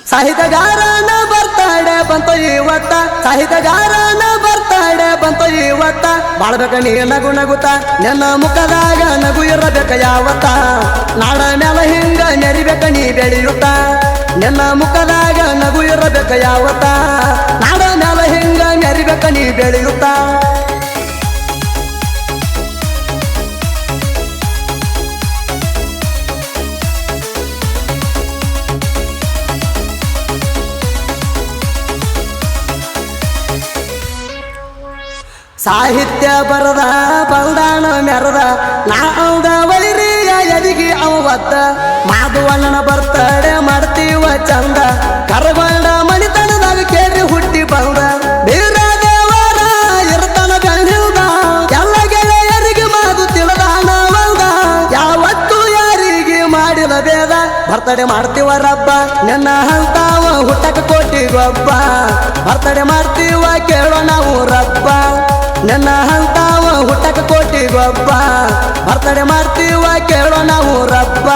ಸಾಹಿತ್ಯಗಾರನ ಬರ್ತಾಡೆ ಬಂತು ಇವತ್ತ, ಸಾಹಿತ್ಯಗಾರನ ಬರ್ತಾಡೆ ಬಂತು ಇವತ್ತ. ಬಾಳ್ಬೇಕ ನೀ ನಗು ನಗುತ್ತ, ನನ್ನ ಮುಖದಾಗ ನಗು ಇರಬೇಕ ಯಾವತ್ತ. ನಾಡ ಮ್ಯಾಲ ಹಿಂಗ ನೆರಿಬೇಕ ನೀ ಬೆಳೆಯುತ್ತ, ನನ್ನ ಮುಖದಾಗ ನಗು ಇರಬೇಕ ಯಾವತ್ತ. ನಾಡ ಮ್ಯಾಲ ಹಿಂಗ ನೆರಿಬೇಕ ನೀ ಬೆಳೆಯುತ್ತ. ಸಾಹಿತ್ಯ ಬರದ ಬಲ್ದಾಣ ಮೆರದ ನಾದ ವೈರಿಯ ಎದಿಗಿ ಅವತ್ತ. ಮಾಧವಣ್ಣನ ಬರ್ತಡೆ ಮಾಡ್ತೀವ ಚಂದ, ಕರಗೊಂಡ ಮಣಿತನದಾಗ ಕೇರಿ ಹುಟ್ಟಿ ಬಂದ. ಬೀರ ದೇವರ ಇರ್ತಾನ ಬೆಳ್ಳಿಲ್ದ, ಎಲ್ಲ ಗೆಳೆಯರಿಗೆ ಮಾದು ತಿಳಿದಾನ ಬಂದ. ಯಾವತ್ತು ಯಾರಿಗೆ ಮಾಡಿದ ಭೇದ, ಬರ್ತಡೆ ಮಾಡ್ತೀವ ರಬ್ಬ ನನ್ನ ಹಂತಾವ ಹುಟ್ಟಕ ಕೋಟಿ ಗೊಬ್ಬ. ಬರ್ತಡೆ ಮಾಡ್ತೀವ ಕೇಳೋ ನಾವು ರಬ್ಬ, ನನ್ನ ಹಂತಾವ ಹುಟ್ಟಕ ಕೋಟಿ ಗೊಬ್ಬ. ಬರ್ತಡೆ ಮಾಡ್ತೀವ ಕೇಳೋ ನಾವು ರಬ್ಬ.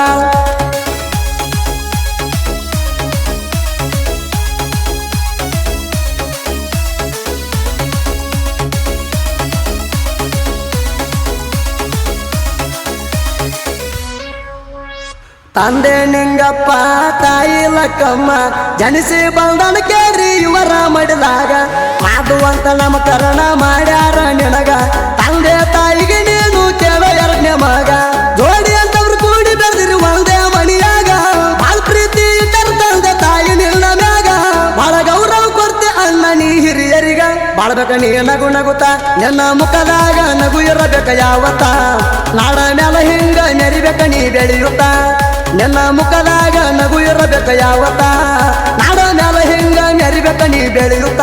ತಂದೆ ನಿಂಗಪ್ಪ ತಾಯಿ ಲಕ್ಕಮ್ಮ ಜನಿಸಿ ಬಂದನ ಕೇರಿ ಇವರ ಮಡಿದಾಗ. ಮಾಡುವಂತ ನಾಮಕರಣ ಮಾಡ್ಯಾರ ನಿನಗ, ತಂದೆ ತಾಯಿಗೆ ನೀನು ಕೇಳೋ ಎರಡನೇ ಮಗ. ಜೋಡಿ ಅಂತವ್ರು ಕೂಡಿ ಬೆಳೆದಿರಿ ಒಂದೇ ಮಣಿಯಾಗ, ಬಾಳ ಪ್ರೀತಿ ಇಟ್ಟರು ತಂದೆ ತಾಯಿ ನಿನ್ನ ಮ್ಯಾಗ. ಬಾಳ ಗೌರವ ಕೊಡ್ತೆ ಅಣ್ಣ ನೀ ಹಿರಿಯರಿಗ, ಬಾಳ್ಬೇಕ ನೀ ನಗು ನಗುತ್ತ, ನನ್ನ ಮುಖದಾಗ ನಗು ಇರಬೇಕ ಯಾವತ್ತ. ನಾಡ ಮ್ಯಾಲ ಹಿಂಗ ನೆರಿಬೇಕ ನೀ ಬೆಳೆಯುತ್ತ, ನನ್ನ ಮುಖದಾಗ ನಗು ಇರಬೇಕ ಯಾವತ್ತ. ನಾಡ ಮ್ಯಾಲ ಹಿಂಗ ನೆರಿಬೇಕ ನೀ ಬೆಳೆಯುತ್ತ.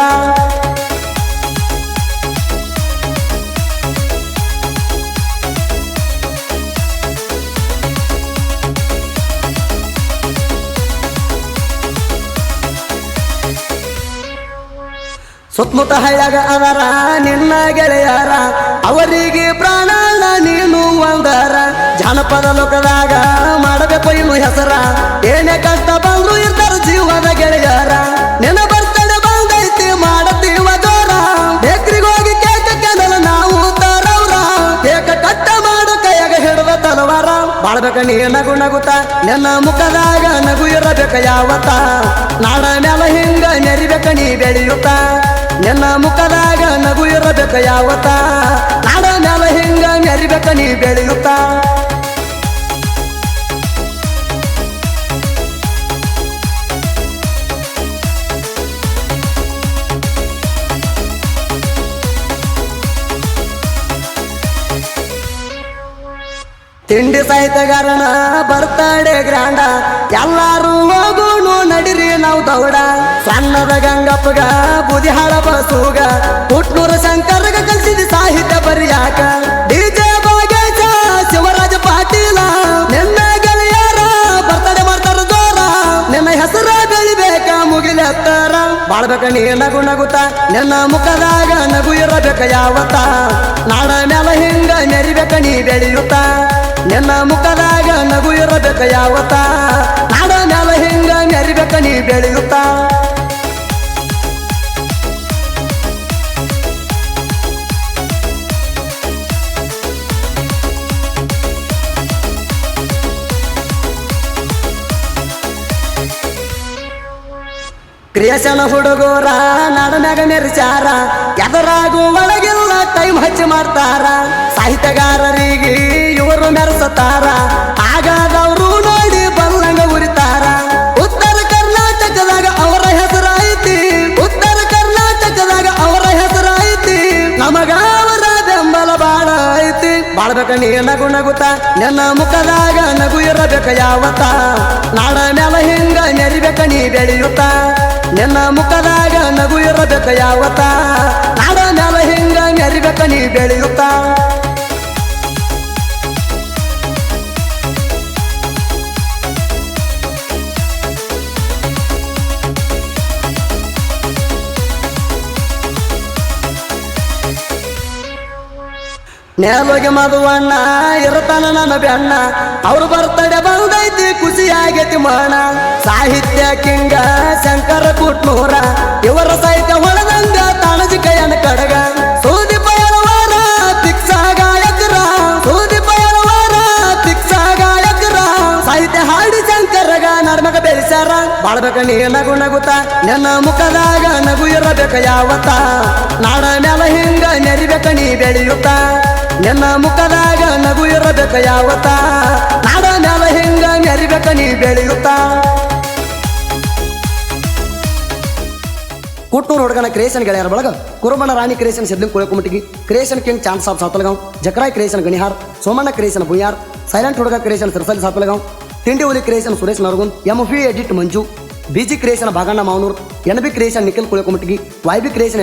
ಸುತ್ತಮುತ್ತ ಹಳ್ಳ್ಯಾಗ ಅದರ ನಿನ್ನ ಗೆಳೆಯರ, ಅವರಿಗೆ ಪ್ರಾಣ ನೀನು ಒಂದರ. ಜಾನಪದ ಲೋಕದಾಗ ಮಾಡಬೇಕು ಇನ್ನು ಹೆಸರ, ಏನೇ ಕಷ್ಟ ಬಂದ್ರು ಇರ್ತಾರ ಜೀವದ ಗೆಳೆಯರ. ನಿನ್ನ ಬರ್ತಡೆ ಬಂದೈತಿ ಮಾಡತೀವ ಜೋರ, ಬೇಕ್ರಿಗೆ ಹೋಗಿ ಕೇಕ ಕೆನಲ ನಾವು ತರವ್ರ. ಕೇಕ ಕಟ್ಟ ಮಾಡು ಕೈಯಾಗ ಹಿಡಿದ ತಲವಾರ. ಬಾಳ್ಬೇಕ ನೀ ನಗು ನಗುತ್ತ, ನನ್ನ ಮುಖದಾಗ ನಗು ಇರಬೇಕ ಯಾವತ್ತ. ನಾಡ ಮ್ಯಾಲ ಹಿಂಗ ನೆರಿಬೇಕ ನೀ ಬೆಳೆಯುತ್ತ, ನನ್ನ ಮುಖದಾಗ ನಗು ಇರಬೇಕ ಯಾವತ್ತ. ನಾಡ ಮ್ಯಾಲ ಹಿಂಗ ನೆರಿಬೇಕ ನೀ ಬೆಳೆಯುತ್ತ. ತಿಂಡಿ ಸಾಹಿತ್ಯಗಾರನ ಬರ್ತಡೆ ಗ್ರ್ಯಾಂಡ, ಎಲ್ಲಾರು ಹೋಗೋನು ನಡಿರಿ ನಾವು ದೌಡ. ಸಣ್ಣದ ಗಂಗಪ್ಪಗ ಬುದಿ ಹಾಳ ಬಸೂಗ, ಹುಟ್ನೂರು ಶಂಕರಗ ಕಲ್ಸಿದಿ ಸಾಹಿತ್ಯ ಬರಿಯಾಕ. ಡಿಜೆ ಭಾಗೇಶ ಶಿವರಾಜ ಪಾಟೀಲ ನಿನ್ನ ಗೆಳೆಯರ ಬರ್ತಡೆ ಮಾಡ್ತಾರ ಜೋರ. ನಿನ್ನ ಹೆಸರ ಬೆಳಿಬೇಕ ಮುಗಿಲೆತ್ತರ, ಬಾಳ್ಬೇಕ ನೀ ನಗು ನಗುತ್ತ, ನನ್ನ ಮುಖದಾಗ ನಗು ಇರಬೇಕ ಯಾವತ್ತ. ನಾಡ ಮ್ಯಾಲ ಹಿಂಗ ನೆರಿಬೇಕ ನೀ ಬೆಳೆಯುತ್ತ, ನನ್ನ ಮುಖದಾಗ ನಗು ಇರಬೇಕ ಯಾವತ್ತ. ನಾಡ ಮ್ಯಾಲ ಹಿಂಗ ನೆರಿಬೇಕ ನೀ ಬೆಳೆಯುತ್ತ. ಕ್ರಿಯೇಷನ್ ಹುಡುಗರ ನಾಡ ಮ್ಯಾಗ ಮೆರಿಚಾರ, ಎದರಾಗೂ ಒಳಗಿಲ್ಲ ಟೈಮ್ ಹಚ್ಚಿ ಮಾಡ್ತಾರ. ಸಾಹಿತ್ಯಗಾರರಿಗೆ ಇವರು ಮೆರೆಸತಾರ, ಆಗಾದವರು ನೋಡಿ ಬಲ್ಲಂಗ ಉರಿತಾರ. ಉತ್ತರ ಕರ್ನಾಟಕದಾಗ ಅವರ ಹೆಸರಾಯ್ತಿ, ಉತ್ತರ ಕರ್ನಾಟಕದಾಗ ಅವರ ಹೆಸರಾಯ್ತಿ. ನಮಗ ಅವರ ಬೆಂಬಲ ಬಾಳ ಐತಿ. ಬಾಳ್ಬೇಕ ನೀ ನಗು ನಗುತ್ತ, ನನ್ನ ಮುಖದಾಗ ನಗು ಇರಬೇಕ ಯಾವತ್ತ. ನಾಡ ಮ್ಯಾಲ ಹಿಂಗ ನೆರಿಬೇಕ ನೀ ಬೆಳೆಯುತ್ತ, ನನ್ನ ಮುಖದಾಗ ನಗು ಇರಬೇಕ ಯಾವತ್ತ. ನಾಡ ಮ್ಯಾಲ ಹಿಂಗ ನೆರಿಬೇಕ ನೀ ಬೆಳೆಯುತ್ತ. ನೇಲೋಗಿ ಮದುವಣ್ಣ ಇರತಾನ ನನ್ನ ಬೆಣ್ಣ ಅವ್ರು ಬರ್ತಡೆ ಬಂದೈತಿ ಖುಷಿಯಾಗೈತಿ ಮಣ ಸಾಹಿತ್ಯ ಕಿಂಗ ಶಂಕರ ಕುಟ್ನೂರ ಇವರ ಸಾಹಿತ್ಯ ಹೊಳದಂಗ ತಾಣಜಿ ಕೈಯನ ಕಡಗ ಸುದೀಪ ಎಳವಾರ ಪಿಕ್ಸ ಗಾಯಕರ ಸುದೀಪ ಎಳವಾರ ಪಿಕ್ಸ ಗಾಯಕರ ಸಾಹಿತ್ಯ ಹಾಡಿ ಶಂಕರಗ ನರ್ಮಗ ಬೆಳೆಸ್ಯಾರ ಬಾಳ್ಬೇಕ ನೀ ನಗು ನಗುತ್ತ ನನ್ನ ಮುಖದಾಗ ನಗು ಇರಬೇಕ ಯಾವತ್ತ ನಾಡ ಮ್ಯಾಲ ಹಿಂಗ ನೆರಿಬೇಕ ನೀ ಬೆಳೆಯುತ್ತ ನನ್ನ ಮುಖದಾಗ ನಗು ಇರಬೇಕ ಯಾವತ್ತ ನಾಡ ಮ್ಯಾಲ ಹಿಂಗ ನೆರಿಬೇಕ ನೀ ಬೆಳೆಯುತ್ತ ಕುಟ್ನೂರು ಹುಡುಗನ ಕ್ರಿಯೇಷನ್ ಗೆಳೆಯರ ಬಳಗ Kurubanna Rani creation Sidling Kulakumatigi creation king chance of Satalagaon Jakray creation Ganihar Somanna creation Buyar silent ಹುಡುಗ ಕ್ರಿಯೇಷನ್ ಸಿರ್ಸಲಿ ಸಾತಲಗಾಂವ್ ತಿಂಡಿ ಹುಲಿ creation Suresh Nargund MFV edit Manju BG creation Bhaganna Mavanur NB creation Nikhil Kulakumatigi YB creation